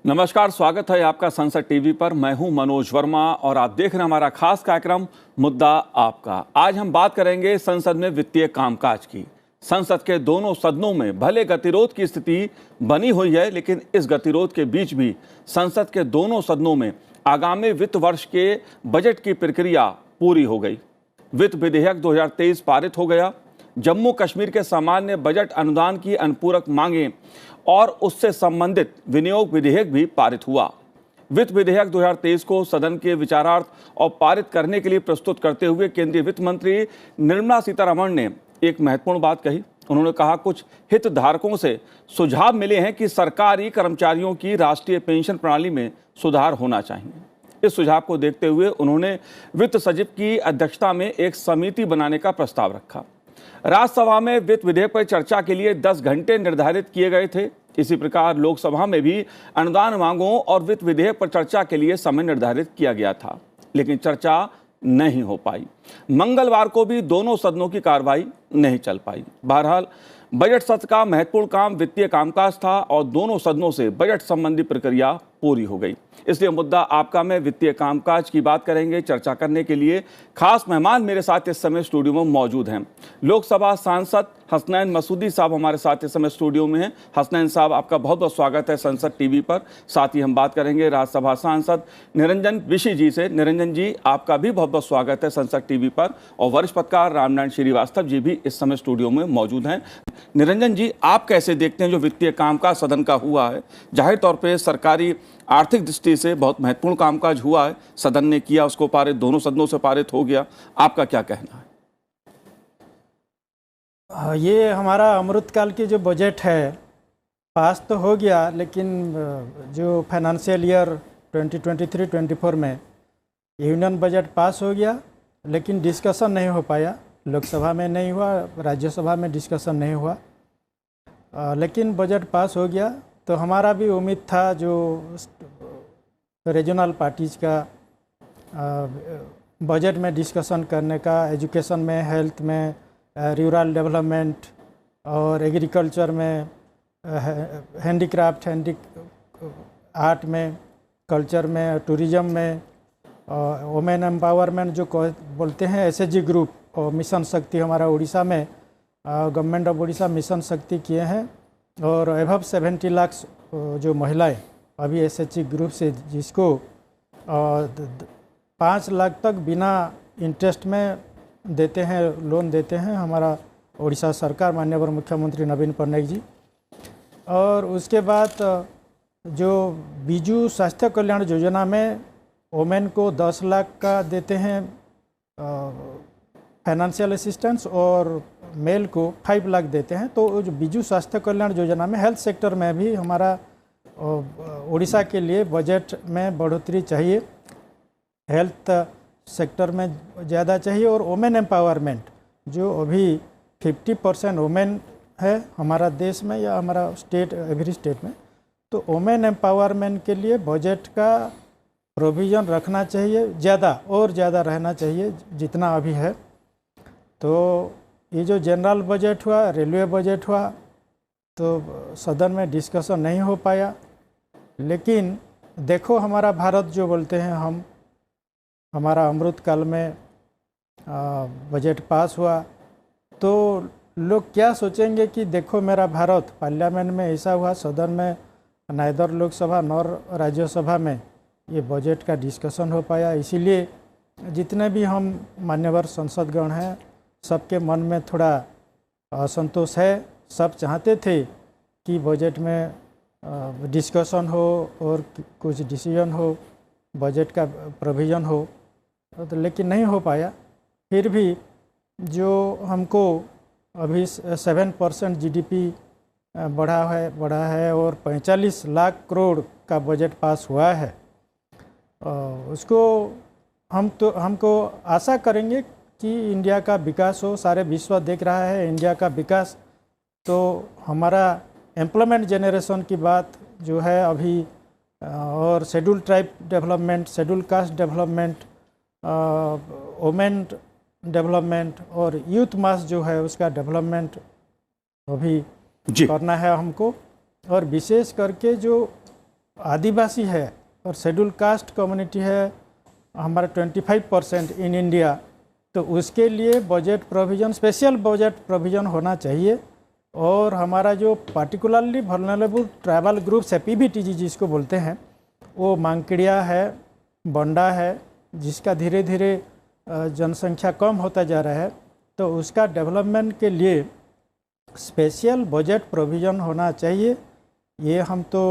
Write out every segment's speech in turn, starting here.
नमस्कार, स्वागत है आपका संसद टीवी पर। मैं हूं मनोज वर्मा और आप देख रहे हैं हमारा खास कार्यक्रम मुद्दा आपका। आज हम बात करेंगे संसद में वित्तीय कामकाज की। संसद के दोनों सदनों में भले गतिरोध की स्थिति बनी हुई है, लेकिन इस गतिरोध के बीच भी संसद के दोनों सदनों में आगामी वित्त वर्ष के बजट की प्रक्रिया पूरी हो गई। वित्त विधेयक 2023 पारित हो गया। जम्मू कश्मीर के सामान्य बजट अनुदान की अनुपूरक मांगें और उससे संबंधित विनियोग विधेयक भी पारित हुआ। वित्त विधेयक 2023 को सदन के विचारार्थ और पारित करने के लिए प्रस्तुत करते हुए केंद्रीय वित्त मंत्री निर्मला सीतारमण ने एक महत्वपूर्ण बात कही। उन्होंने कहा, कुछ हितधारकों से सुझाव मिले हैं कि सरकारी कर्मचारियों की राष्ट्रीय पेंशन प्रणाली में सुधार होना चाहिए। इस सुझाव को देखते हुए उन्होंने वित्त सचिव की अध्यक्षता में एक समिति बनाने का प्रस्ताव रखा। राज्यसभा में वित्त विधेयक पर चर्चा के लिए 10 घंटे निर्धारित किए गए थे। इसी प्रकार लोकसभा में भी अनुदान मांगों और वित्त विधेयक पर चर्चा के लिए समय निर्धारित किया गया था, लेकिन चर्चा नहीं हो पाई। मंगलवार को भी दोनों सदनों की कार्रवाई नहीं चल पाई। बहरहाल बजट सत्र का महत्वपूर्ण काम वित्तीय कामकाज था और दोनों सदनों से बजट संबंधी प्रक्रिया पूरी हो गई। इसलिए मुद्दा आपका में वित्तीय कामकाज की बात करेंगे। चर्चा करने के लिए खास मेहमान मेरे साथ इस समय स्टूडियो में मौजूद हैं। लोकसभा सांसद हसनैन मसूदी साहब हमारे साथ इस समय स्टूडियो में हैं। हसनैन साहब, आपका बहुत बहुत स्वागत है संसद टीवी पर। साथ ही हम बात करेंगे राज्यसभा सांसद निरंजन बिशी जी से। निरंजन जी, आपका भी बहुत बहुत स्वागत है संसद टीवी पर। और वरिष्ठ पत्रकार रामनारायण श्रीवास्तव जी भी इस समय स्टूडियो में मौजूद हैं। निरंजन जी, आप कैसे देखते हैं जो वित्तीय कामकाज सदन का हुआ है? जाहिर तौर पर सरकारी आर्थिक दृष्टि से बहुत महत्वपूर्ण कामकाज हुआ है, सदन ने किया, उसको पारित, दोनों सदनों से पारित हो गया। आपका क्या कहना है? ये हमारा अमृतकाल की जो बजट है पास तो हो गया, लेकिन जो फाइनेंशियल ईयर 2023-24 में यूनियन बजट पास हो गया, लेकिन डिस्कशन नहीं हो पाया। लोकसभा में नहीं हुआ, राज्यसभा में डिस्कशन नहीं हुआ, लेकिन बजट पास हो गया। तो हमारा भी उम्मीद था जो रीजनल पार्टीज़ का बजट में डिस्कशन करने का, एजुकेशन में, हेल्थ में, रूरल डेवलपमेंट और एग्रीकल्चर में, हैंडीक्राफ्ट, आर्ट में, कल्चर में, टूरिज़म में, वुमेन एम्पावरमेंट जो बोलते हैं, एसएचजी ग्रुप और मिशन शक्ति हमारा उड़ीसा में गवर्नमेंट ऑफ उड़ीसा मिशन शक्ति किए हैं। और एबव 70 लाख जो महिलाएं अभी एसएचजी ग्रुप से, जिसको 5 लाख तक बिना इंटरेस्ट में देते हैं, लोन देते हैं हमारा उड़ीसा सरकार, माननीय मुख्यमंत्री नवीन पटनायक जी। और उसके बाद जो बिजू स्वास्थ्य कल्याण योजना में वोमेन को 10 लाख का देते हैं फाइनेंशियल असिस्टेंस और मेल को 5 लाख देते हैं। तो जो बिजू स्वास्थ्य कल्याण योजना में हेल्थ सेक्टर में भी हमारा उड़ीसा के लिए बजट में बढ़ोतरी चाहिए, हेल्थ सेक्टर में ज़्यादा चाहिए। और वुमेन एम्पावरमेंट जो अभी 50% वुमेन है हमारा देश में या हमारा स्टेट, एवरी स्टेट में, तो वुमेन एम्पावरमेंट के लिए बजट का प्रोविज़न रखना चाहिए, ज़्यादा और ज़्यादा रहना चाहिए जितना अभी है। तो ये जो जनरल बजट हुआ, रेलवे बजट हुआ, तो सदन में डिस्कशन नहीं हो पाया। लेकिन देखो हमारा भारत जो बोलते हैं हम, हमारा अमृतकाल में बजट पास हुआ, तो लोग क्या सोचेंगे कि देखो मेरा भारत, पार्लियामेंट में ऐसा हुआ, सदन में नाइदर लोकसभा नॉर राज्यसभा में ये बजट का डिस्कशन हो पाया। इसीलिए जितने भी हम मान्यवर संसदगण हैं, सबके मन में थोड़ा असंतोष है। सब चाहते थे कि बजट में डिस्कशन हो और कुछ डिसीजन हो, बजट का प्रोविज़न हो, तो लेकिन नहीं हो पाया। फिर भी जो हमको अभी 7% जीडीपी बढ़ा है और 45 लाख करोड़ का बजट पास हुआ है, उसको हमको आशा करेंगे कि इंडिया का विकास हो। सारे विश्व देख रहा है इंडिया का विकास। तो हमारा एम्प्लॉयमेंट जनरेशन की बात जो है अभी, और schedule tribe development, schedule caste development, women development और यूथ मास जो है उसका डेवलपमेंट अभी करना है हमको। और विशेष करके जो आदिवासी है और शेड्यूल कास्ट कम्युनिटी है हमारा 25% इन इंडिया, तो उसके लिए budget provision, special budget provision होना चाहिए। और हमारा जो पार्टिकुलरली वल्नरेबल ट्राइबल ग्रुप्स है, पीबीटीजी जिसको बोलते हैं, वो मांकड़िया है, बंडा है, जिसका धीरे धीरे जनसंख्या कम होता जा रहा है, तो उसका डेवलपमेंट के लिए स्पेशल बजट प्रोविज़न होना चाहिए। ये हम तो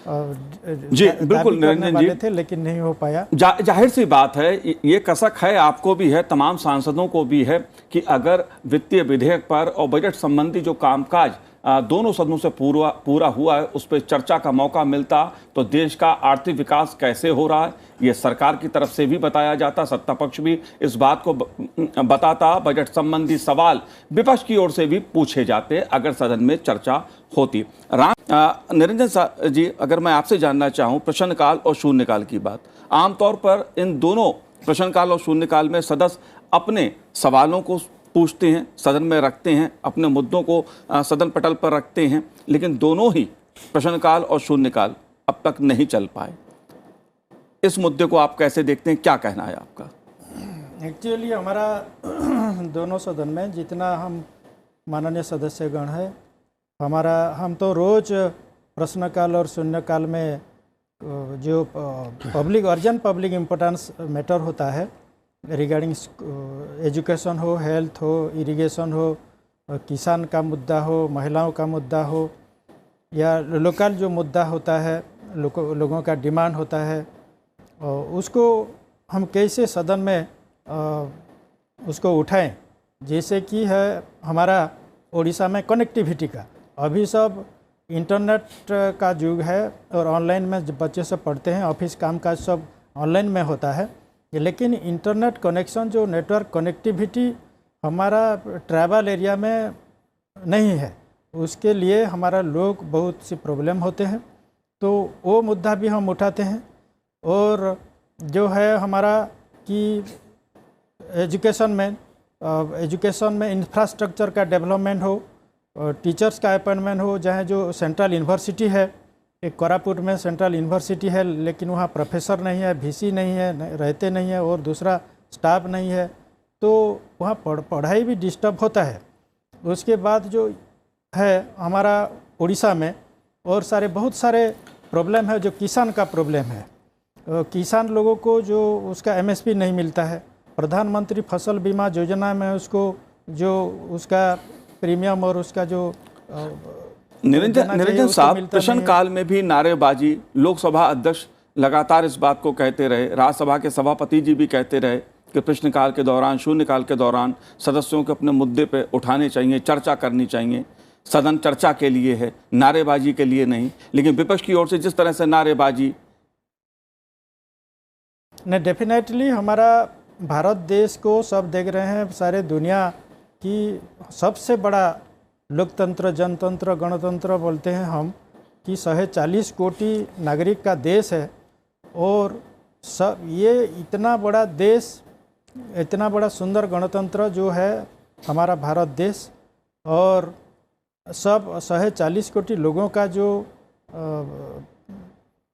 जी बिल्कुल निरंजन जी थे, लेकिन नहीं हो पाया। जाहिर सी बात है, ये कसक है, आपको भी है, तमाम सांसदों को भी है कि अगर वित्तीय विधेयक पर और बजट संबंधी जो कामकाज दोनों सदनों से पूरा हुआ है उस पर चर्चा का मौका मिलता तो देश का आर्थिक विकास कैसे हो रहा है ये सरकार की तरफ से भी बताया जाता, सत्ता पक्ष भी इस बात को बताता, बजट संबंधी सवाल विपक्ष की ओर से भी पूछे जाते अगर सदन में चर्चा होती। निरंजन जी, अगर मैं आपसे जानना चाहूँ प्रश्नकाल और शून्यकाल की बात, आमतौर पर इन दोनों प्रश्नकाल और शून्यकाल में सदस्य अपने सवालों को पूछते हैं, सदन में रखते हैं, अपने मुद्दों को सदन पटल पर रखते हैं, लेकिन दोनों ही प्रश्नकाल और शून्यकाल अब तक नहीं चल पाए। इस मुद्दे को आप कैसे देखते हैं, क्या कहना है आपका? एक्चुअली हमारा दोनों सदन में जितना हम माननीय सदस्यगण है, हम तो रोज़ प्रश्नकाल और शून्यकाल में जो अर्जेंट पब्लिक इम्पोर्टेंस मैटर होता है रिगार्डिंग एजुकेशन हो, हेल्थ हो, इरिगेशन हो, किसान का मुद्दा हो, महिलाओं का मुद्दा हो, या लोकल जो मुद्दा होता है, लोगों का डिमांड होता है, उसको हम कैसे सदन में उसको उठाएं। जैसे कि है हमारा उड़ीसा में कनेक्टिविटी का, अभी सब इंटरनेट का युग है और ऑनलाइन में बच्चे सब पढ़ते हैं, ऑफिस कामकाज सब ऑनलाइन में होता है, लेकिन इंटरनेट कनेक्शन जो नेटवर्क कनेक्टिविटी हमारा ट्राइबल एरिया में नहीं है, उसके लिए हमारा लोग बहुत सी प्रॉब्लम होते हैं, तो वो मुद्दा भी हम उठाते हैं। और जो है हमारा कि एजुकेशन में इंफ्रास्ट्रक्चर का डेवलपमेंट हो, टीचर्स का अपॉइंटमेंट हो, जहाँ जो सेंट्रल यूनिवर्सिटी है, एक कोरापुट में सेंट्रल यूनिवर्सिटी है, लेकिन वहाँ प्रोफेसर नहीं है, वीसी नहीं है, रहते नहीं है, और दूसरा स्टाफ नहीं है, तो वहाँ पढ़ाई भी डिस्टर्ब होता है। उसके बाद जो है हमारा उड़ीसा में और बहुत सारे प्रॉब्लम है, जो किसान का प्रॉब्लम है, किसान लोगों को जो उसका एमएसपी नहीं मिलता है, प्रधानमंत्री फसल बीमा योजना में उसको जो उसका प्रीमियम और उसका जो निरंजन साहब, प्रश्नकाल में भी नारेबाजी, लोकसभा अध्यक्ष लगातार इस बात को कहते रहे, राज्यसभा के सभापति जी भी कहते रहे कि प्रश्नकाल के दौरान, शून्यकाल के दौरान सदस्यों को अपने मुद्दे पे उठाने चाहिए, चर्चा करनी चाहिए, सदन चर्चा के लिए है, नारेबाजी के लिए नहीं। लेकिन विपक्ष की ओर से जिस तरह से नारेबाजी नहीं, डेफिनेटली हमारा भारत देश को सब देख रहे हैं, सारे दुनिया की सबसे बड़ा लोकतंत्र, जनतंत्र, गणतंत्र बोलते हैं हम, कि 140 कोटि नागरिक का देश है, और सब ये इतना बड़ा देश, इतना बड़ा सुंदर गणतंत्र जो है हमारा भारत देश, और सब 140 कोटि लोगों का जो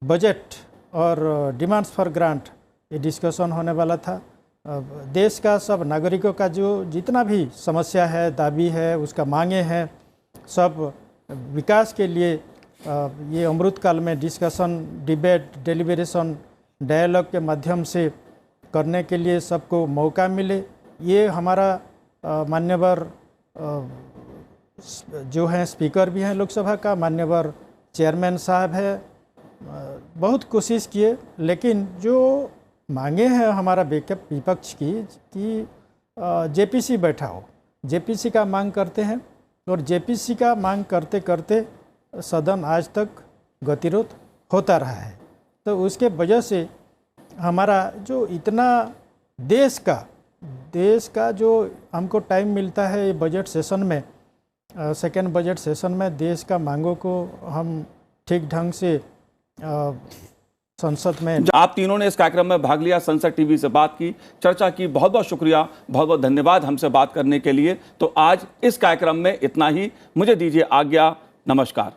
बजट और डिमांड्स फॉर ग्रांट ये डिस्कशन होने वाला था। देश का सब नागरिकों का जो जितना भी समस्या है, दाबी है, उसका मांगे हैं, सब विकास के लिए ये अमृत काल में डिस्कशन, डिबेट, डेलिब्रेशन, डायलॉग के माध्यम से करने के लिए सबको मौका मिले। ये हमारा मान्यवर जो हैं स्पीकर भी हैं लोकसभा का, मान्यवर चेयरमैन साहब है, बहुत कोशिश किए, लेकिन जो मांगे हैं हमारा विपक्ष की कि जेपीसी बैठा हो, जेपीसी का मांग करते हैं, और जेपीसी का मांग करते करते सदन आज तक गतिरोध होता रहा है। तो उसके वजह से हमारा जो इतना देश का जो हमको टाइम मिलता है बजट सेशन में, सेकेंड बजट सेशन में देश का मांगों को हम ठीक ढंग से संसद में। आप तीनों ने इस कार्यक्रम में भाग लिया, संसद टीवी से बात की, चर्चा की, बहुत बहुत शुक्रिया, बहुत बहुत धन्यवाद हमसे बात करने के लिए। तो आज इस कार्यक्रम में इतना ही, मुझे दीजिए आज्ञा, नमस्कार।